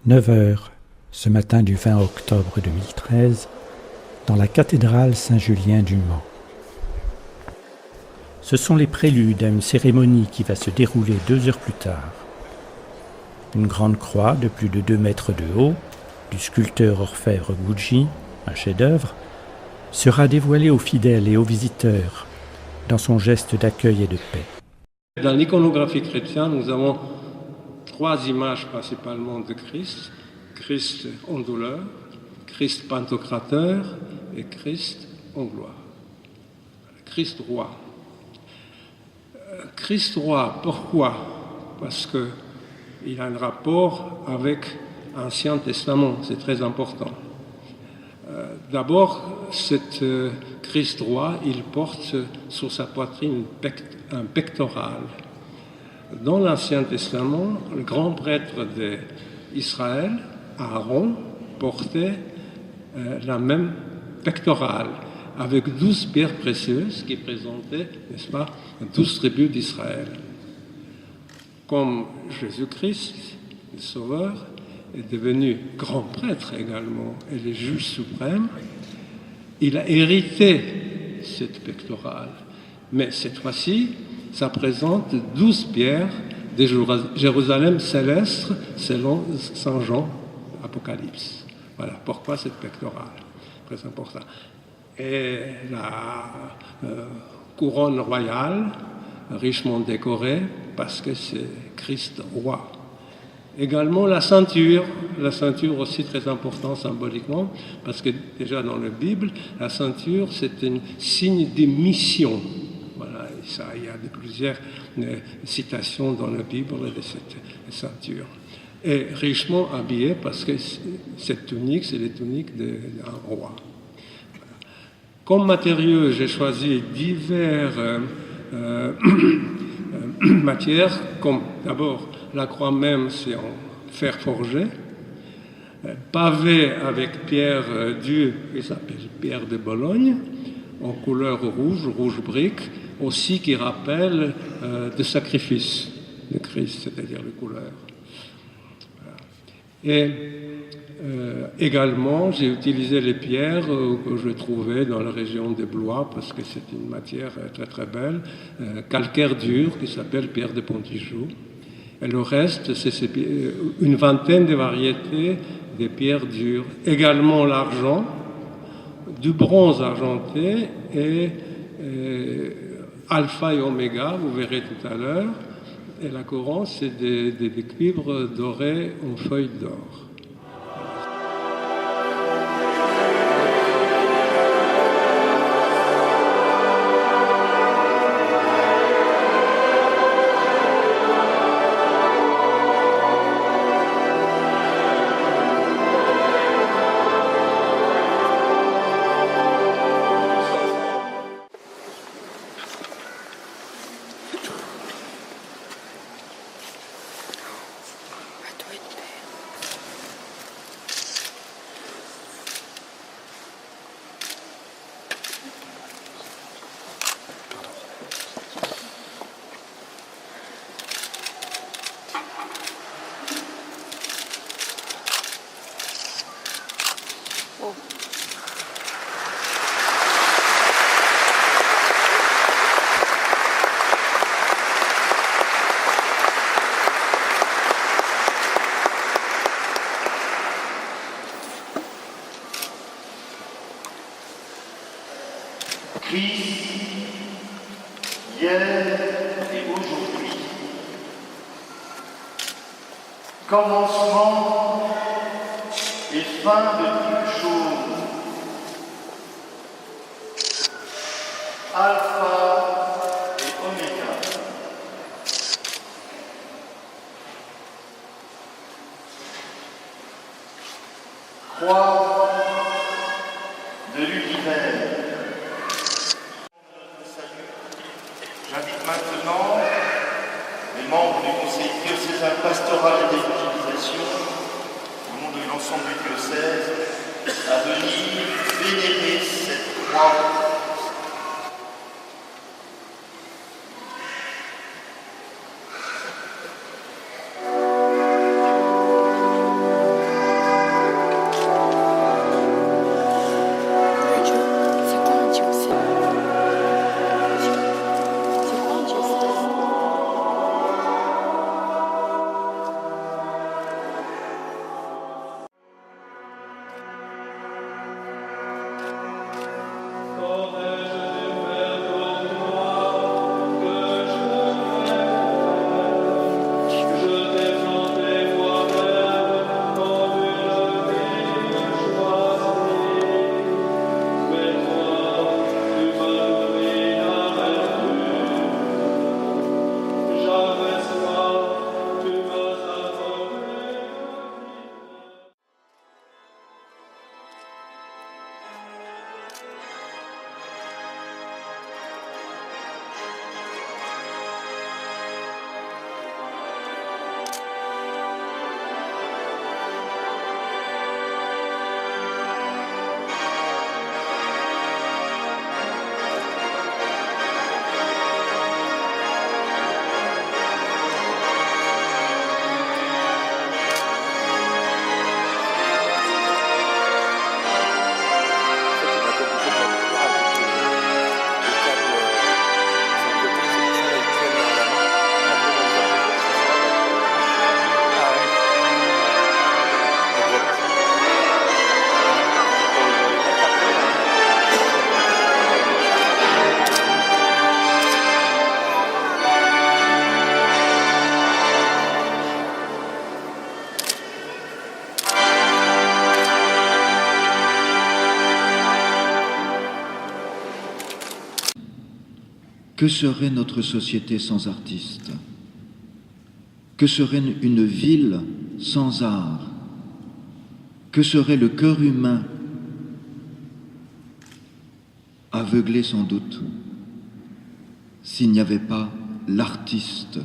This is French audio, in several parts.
9h, ce matin du 20 octobre 2013, dans la cathédrale Saint-Julien du Mans. Ce sont les préludes à une cérémonie qui va se dérouler 2 heures plus tard. Une grande croix de plus de 2 mètres de haut, du sculpteur orfèvre Gucci, un chef-d'œuvre, sera dévoilée aux fidèles et aux visiteurs dans son geste d'accueil et de paix. Dans l'iconographie chrétienne, nous avons 3 images principalement de Christ. Christ en douleur, Christ pantocrateur et Christ en gloire. Christ roi. Christ roi, pourquoi? Parce qu'il a un rapport avec l'Ancien Testament, c'est très important. D'abord, cet Christ roi, il porte sur sa poitrine un pectoral. Dans l'Ancien Testament, le grand prêtre d'Israël, Aaron, portait la même pectorale, avec 12 pierres précieuses qui présentaient, n'est-ce pas, 12 tribus d'Israël. Comme Jésus-Christ, le Sauveur, est devenu grand prêtre également et le juge suprême, il a hérité cette pectorale. Mais cette fois-ci, ça présente 12 pierres de Jérusalem céleste selon Saint Jean, Apocalypse. Voilà pourquoi cette pectorale, très important. Et la couronne royale, richement décorée, parce que c'est Christ roi. Également la ceinture aussi très importante symboliquement, parce que déjà dans la Bible, la ceinture c'est un signe de mission. Voilà, et ça, il y a plusieurs citations dans la Bible de cette ceinture. Et richement habillé, parce que cette tunique, c'est la tunique d'un roi. Comme matériaux, j'ai choisi divers matières, comme d'abord la croix même, c'est en fer forgé, pavé avec pierre dure, qui s'appelle pierre de Bologne, en couleur rouge brique, aussi qui rappelle le sacrifice de Christ, c'est-à-dire les couleurs. Et également, j'ai utilisé les pierres que je trouvais dans la région des Blois, parce que c'est une matière très très belle, calcaire dur, qui s'appelle pierre de Pontijoux. Et le reste, c'est une vingtaine de variétés de pierres dures. Également l'argent, du bronze argenté et alpha et oméga, vous verrez tout à l'heure. Et la couronne, c'est des cuivres dorés en feuilles d'or. Christ, hier et aujourd'hui, commencement et fin de toute chose, alpha et oméga. Croix de l'univers. J'invite maintenant les membres du Conseil diocésain pastoral et d'évangélisation, au nom de l'ensemble du diocèse, à venir vénérer cette croix. Que serait notre société sans artistes? Que serait une ville sans art? Que serait le cœur humain, aveuglé sans doute, s'il n'y avait pas l'artiste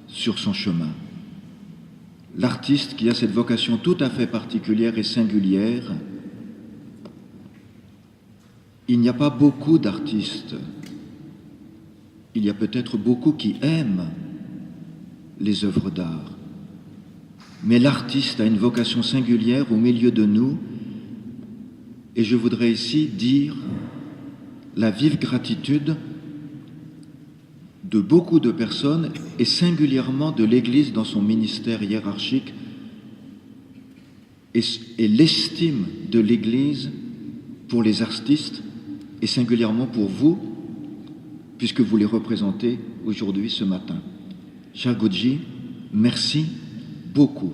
sur son chemin? L'artiste qui a cette vocation tout à fait particulière et singulière. Il n'y a pas beaucoup d'artistes. Il y a peut-être beaucoup qui aiment les œuvres d'art. Mais l'artiste a une vocation singulière au milieu de nous, et je voudrais ici dire la vive gratitude de beaucoup de personnes, et singulièrement de l'Église dans son ministère hiérarchique, et l'estime de l'Église pour les artistes, et singulièrement pour vous, puisque vous les représentez aujourd'hui, ce matin. Cher Guji, merci beaucoup.